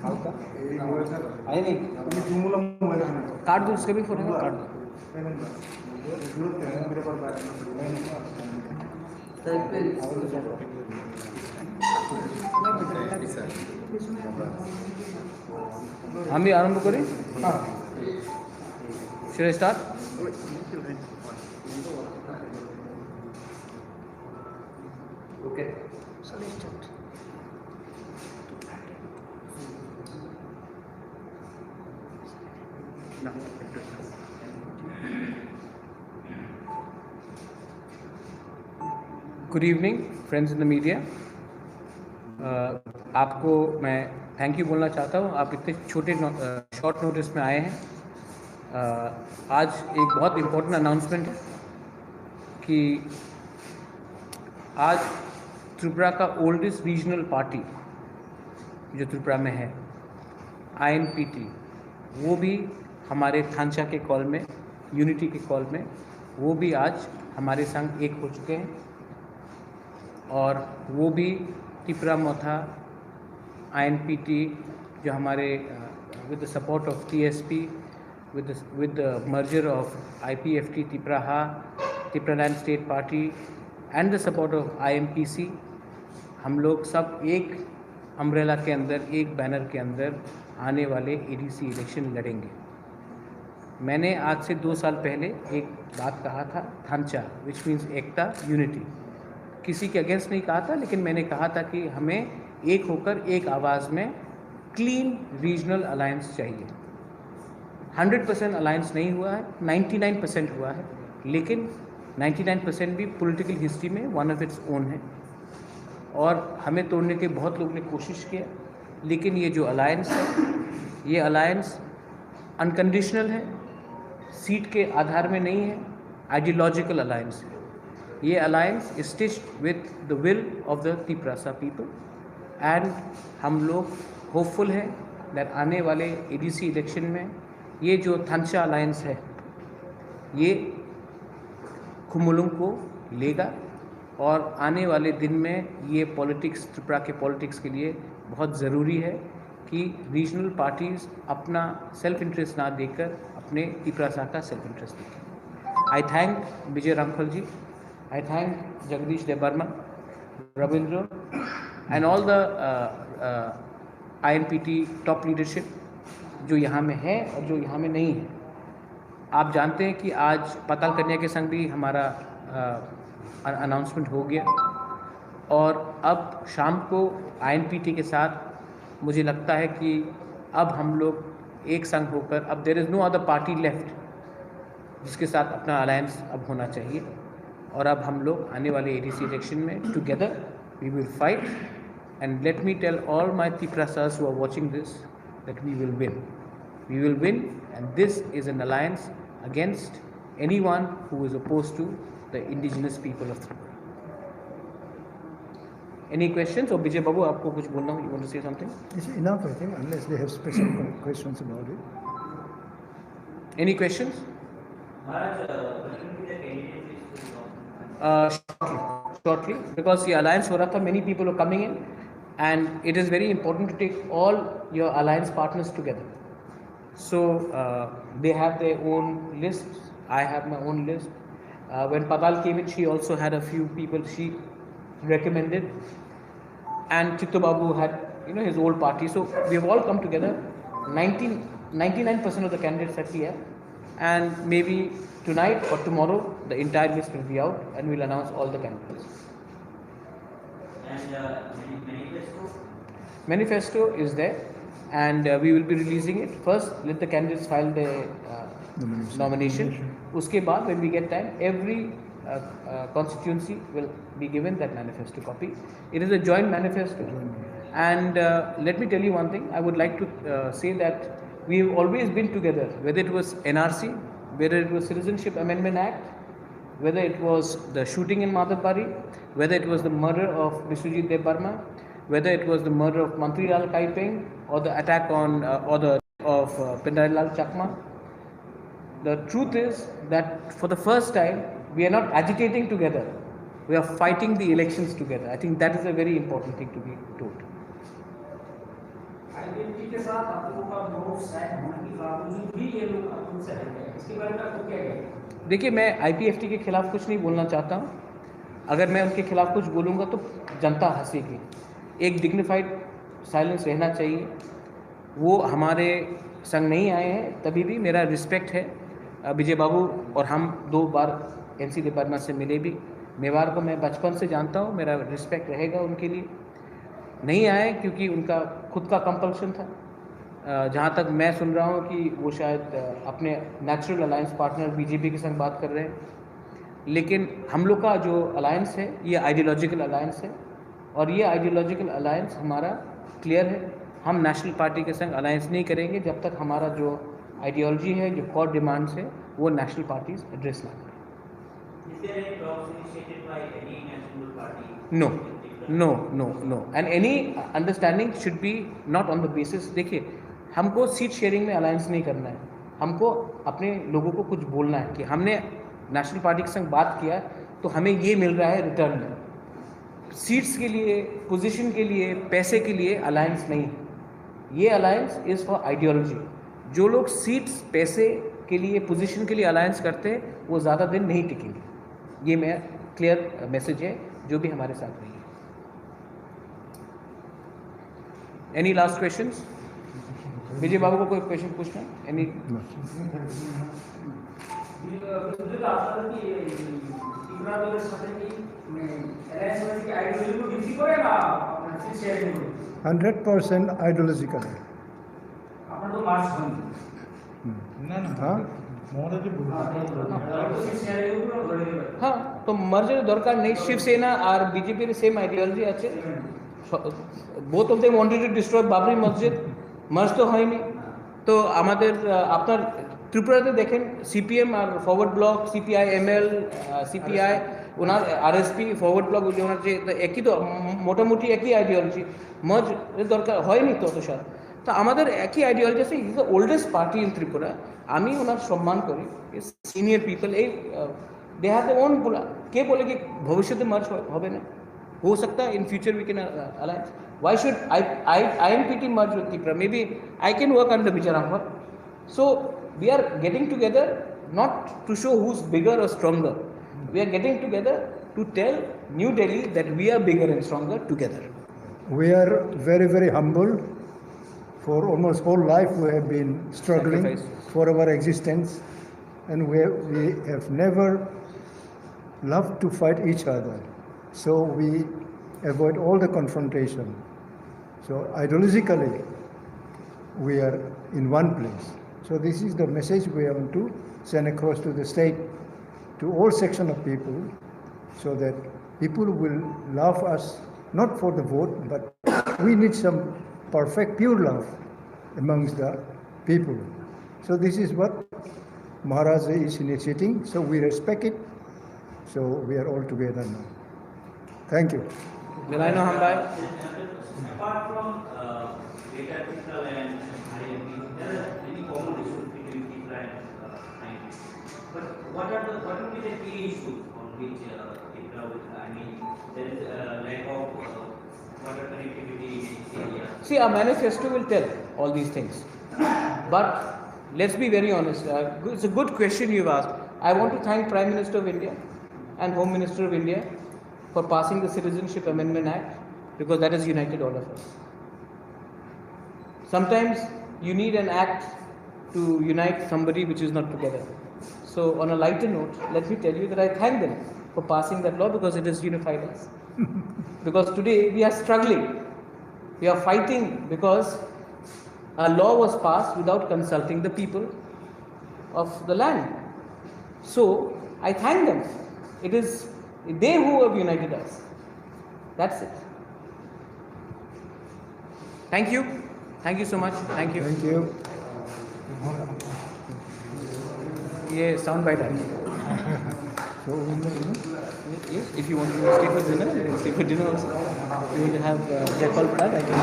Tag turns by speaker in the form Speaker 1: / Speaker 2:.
Speaker 1: आहे नहीं काट दो, उसका भी फोन है, काट दो। हम भी आरंभ करें। Should I start? Okay. Good evening, friends in the media. आपको मैं थैंक यू बोलना चाहता हूँ, आप इतने छोटे शॉर्ट नोटिस में आए हैं। आज एक बहुत इम्पोर्टेंट अनाउंसमेंट है कि आज त्रिपुरा का ओल्डेस्ट रीजनल पार्टी जो त्रिपुरा में है, INPT, वो भी हमारे थांचा के कॉल में, यूनिटी के कॉल में, वो भी आज हमारे संग एक हो चुके हैं। और वो भी त्रिपुरा मोथा INPT जो हमारे with the support of TSP, with the merger of IPFT Tripraha, Tripraland State Party and the support of IMPC, हम लोग सब एक अम्ब्रेला के अंदर, एक बैनर के अंदर आने वाले ADC इलेक्शन लड़ेंगे। मैंने आज से 2 साल पहले एक बात कहा था, थांचा, विच मीन्स एकता, यूनिटी। किसी के अगेंस्ट नहीं कहा था, लेकिन मैंने कहा था कि हमें एक होकर एक आवाज़ में क्लीन रीजनल अलायंस चाहिए। 100% अलायंस नहीं हुआ है, 99% हुआ है, लेकिन 99% भी पॉलिटिकल हिस्ट्री में वन ऑफ इट्स ओन है। और हमें तोड़ने के बहुत लोगों ने कोशिश किया, लेकिन ये जो अलायंस है, ये अलायंस अनकंडीशनल है, सीट के आधार में नहीं है, आइडियोलॉजिकल अलायंस है। ये alliance is stitched with the will of the Tripura people and हम लोग होपफुल हैं दैट आने वाले ADC इलेक्शन में ये जो थांचा अलायंस है, ये खुमुलुंग को लेगा। और आने वाले दिन में ये पॉलिटिक्स, त्रिपुरा के पॉलिटिक्स के लिए बहुत ज़रूरी है कि रीजनल पार्टीज़ अपना सेल्फ इंटरेस्ट ना देकर अपने त्रिपुरा का सेल्फ इंटरेस्ट देखें। I thank Vijay Ramphal ji, I thank Jagdish Debbarma, Rabindra and all the INPT top leadership जो यहाँ में है और जो यहाँ में नहीं है। आप जानते हैं कि आज पाताल कन्या के संग भी हमारा अनाउंसमेंट हो गया, और अब शाम को INPT के साथ मुझे लगता है कि अब हम लोग एक संग होकर, अब there is no other party left जिसके साथ अपना अलायंस अब होना चाहिए। और अब हम लोग आने वाले ADC इलेक्शन में together we will fight, and let me tell all my Triprasas who are watching this that we will win. We will win, and this is an alliance against anyone who is opposed to the indigenous people of Tripura. Any questions? Or Vijay Babu, आपको कुछ बोलना हो? You want to say something?
Speaker 2: It's enough, I think, unless they have special questions about it.
Speaker 1: Any questions? Shortly, because the alliance हो रहा था, many people are coming in, and it is very important to take all your alliance partners together. So they have their own lists, I have my own list. When Patal came in, she also had a few people she recommended, and Chittu Babu had, his old party. So we have all come together. 99% of the candidates are here, and maybe tonight or tomorrow the entire list will be out, and we'll announce all the candidates. And manifesto is there, and we will be releasing it. First, let the candidates file their nomination. Uske baad, when we get time, every constituency will be given that manifesto copy. It is a joint manifesto. And let me tell you one thing. I would like to say that we have always been together, whether it was NRC, whether it was Citizenship Amendment Act, whether it was the shooting in Madhavpuri, whether it was the murder of Biswajit Debarma, whether it was the murder of Mantri Lal Kaipeng, or the attack on of Pindarilal Lal Chakma. The truth is that for the first time, we are not agitating together. We are fighting the elections together. I think that is a very important thing to be told. IPFT के साथ आप लोगों का बहुत साथ होने के बावजूद भी ये लोग उनसे हट गए, इसके बारे में आपको क्या कहेंगे? देखिए, मैं आईपीएफटी के खिलाफ कुछ नहीं बोलना चाहता हूँ। अगर मैं उनके खिलाफ कुछ बोलूँगा तो जनता हंसेगी। एक डिग्निफाइड साइलेंस रहना चाहिए। वो हमारे संग नहीं आए हैं, तभी भी मेरा रिस्पेक्ट है। विजय बाबू और हम 2 बार एनसी डिपार्टमेंट से मिले भी। मेवाड़ को मैं बचपन से जानता हूँ, मेरा रिस्पेक्ट रहेगा उनके लिए। नहीं आए क्योंकि उनका खुद का कंपल्शन था। जहाँ तक मैं सुन रहा हूँ कि वो शायद अपने नेचुरल अलायंस पार्टनर बीजेपी के संग बात कर रहे हैं। लेकिन हम लोग का जो अलायंस है ये आइडियोलॉजिकल अलायंस है, और ये आइडियोलॉजिकल अलायंस हमारा क्लियर है। हम नेशनल पार्टी के संग अलायंस नहीं करेंगे जब तक हमारा जो आइडियोलॉजी है, जो कोर डिमांड्स है, वो नेशनल पार्टीज एड्रेस ना करें। No and any understanding should be not on the basis. देखिए, हमको सीट शेयरिंग में अलायंस नहीं करना है। हमको अपने लोगों को कुछ बोलना है कि हमने नेशनल पार्टी के संग बात किया तो हमें ये मिल रहा है रिटर्न में। सीट्स के लिए, पोजीशन के लिए, पैसे के लिए अलायंस नहीं है। ये अलायंस इज़ फॉर आइडियोलॉजी। जो लोग सीट्स, पैसे के लिए, पोजीशन के लिए अलायंस करते हैं वो ज़्यादा दिन नहीं टिकेंगे। ये मैं क्लियर मैसेज है जो भी हमारे साथ रही है। Any last questions? Vijay Babu को कोई क्वेश्चन पूछना? एनी?
Speaker 2: Hundred % ideological.
Speaker 1: हाँ, तो मर्जर दरकार नहीं। शिवसेना और बीजेपी सेम आइडियोलॉजी আছে। Both of them wanted to destroy Babri Masjid, march তো হয়নি। তো আমাদের আপনার ত্রিপুরাতে দেখেন সিপিএম আর Forward Bloc, CPI ML, CPI, ওনার আরএসপি, ফরওয়ার্ড ব্লক, ওনার যে একই তো মোটামুটি একই আইডিওলজি। মার্জ দরকার হয়নি তো অত সাল। তো আমাদের একই আইডিওলজি আছে। Is the oldest party in Tripura. আমি ওনার সম্মান করি। সিনিয়র পিপল এই দে হ্যাভ দ্য ওন। কে বলে কি ভবিষ্যতে মার্চ হবে না? हो सकता है in future we can alliance. Why should INPT merge with Tripura? Maybe I can work under Vijayarambar. So we are getting together not to show who's bigger or stronger. We are getting together to tell New Delhi that we are bigger and stronger together.
Speaker 2: We are very, very humble. For almost whole life we have been struggling for our existence, and we have never loved to fight each other. So we avoid all the confrontation. So ideologically, we are in one place. So this is the message we want to send across to the state, to all section of people, so that people will love us, not for the vote, but we need some perfect, pure love amongst the people. So this is what Maharaj is initiating. So we respect it. So we are all together now. Thank you.
Speaker 1: Milaino Hambai.
Speaker 3: Apart from data critical and IMP, there are many common issues between people and IMP. But what will be the key issues on which people will, there is lack of water connectivity in this area?
Speaker 1: See, our manifesto will tell all these things. But let's be very honest. It's a good question you've asked. I want to thank Prime Minister of India and Home Minister of India for passing the Citizenship Amendment Act, because that has united all of us. Sometimes you need an act to unite somebody which is not together. So on a lighter note, let me tell you that I thank them for passing that law, because it has unified us. Because today we are struggling. We are fighting because a law was passed without consulting the people of the land. So I thank them. It is they who have united us. That's it. Thank you. Thank you so much. Thank you.
Speaker 2: Thank you.
Speaker 1: ये sound bite है.
Speaker 2: So
Speaker 1: Yes, if you want to stay for dinner, stay for dinner also. You want to have Jaipal Pad, I can.